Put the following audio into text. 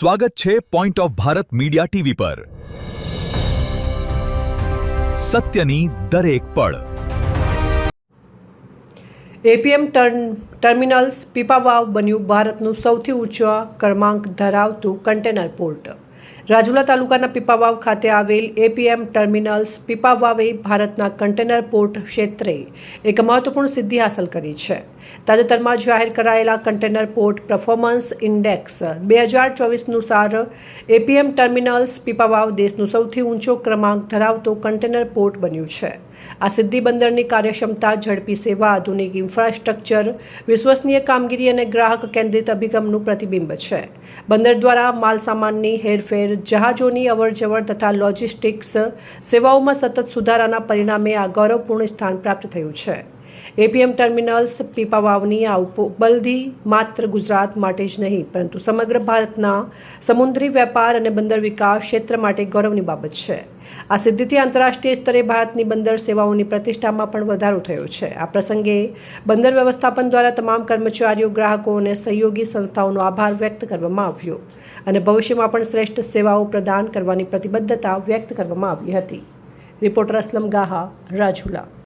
સ્વાગત છે point of Bharat media TV પર સત્યની દરેક પળ। એપીએમ ટર્મિનલ્સ પીપાવાવ બન્યું ભારતનું સૌથી ઊંચો ક્રમાંક ધરાવતું કન્ટેનર પોર્ટ। રાજુલા તાલુકાના પીપાવાવ ખાતે આવેલ એપીએમ ટર્મિનલ્સ પીપાવાવે ભારતના કન્ટેનર પોર્ટ ક્ષેત્રે એક મહત્વપૂર્ણ સિદ્ધિ હાંસલ કરી છે। તાજેતરમાં જાહેર કરાયેલા કન્ટેનર પોર્ટ પરફોર્મન્સ ઇન્ડેક્સ 2024 અનુસાર એપીએમ ટર્મિનલ્સ પીપાવાવ દેશનું સૌથી ઊંચો ક્રમાંક ધરાવતો કન્ટેનર પોર્ટ બન્યું છે। આ સિદ્ધિ બંદરની કાર્યક્ષમતા, ઝડપી સેવા, આધુનિક ઇન્ફ્રાસ્ટ્રક્ચર, વિશ્વસનીય કામગીરી અને ગ્રાહક કેન્દ્રિત અભિગમનું પ્રતિબિંબ છે। બંદર દ્વારા માલસામાનની હેરફેર, જહાજોની અવરજવર તથા લોજિસ્ટિક્સ સેવાઓમાં સતત સુધારાના પરિણામે આ ગૌરવપૂર્ણ સ્થાન પ્રાપ્ત થયું છે। એપીએમ ટર્મિનલ્સ પીપાવાવની આ ઉપલબ્ધિ માત્ર ગુજરાત માટે જ નહીં, પરંતુ સમગ્ર ભારતના સમુદ્રી વેપાર અને બંદર વિકાસ ક્ષેત્ર માટે ગૌરવની બાબત છે। આ સિદ્ધિથી આંતરરાષ્ટ્રીય સ્તરે ભારતની બંદર સેવાઓની પ્રતિષ્ઠામાં પણ વધારો થયો છે। આ પ્રસંગે બંદર વ્યવસ્થાપન દ્વારા તમામ કર્મચારીઓ, ગ્રાહકો અને સહયોગી સંસ્થાઓનો આભાર વ્યક્ત કરવામાં આવ્યો અને ભવિષ્યમાં પણ શ્રેષ્ઠ સેવાઓ પ્રદાન કરવાની પ્રતિબદ્ધતા વ્યક્ત કરવામાં આવી હતી। રિપોર્ટર અસલમ ગાહા, રાજુલા।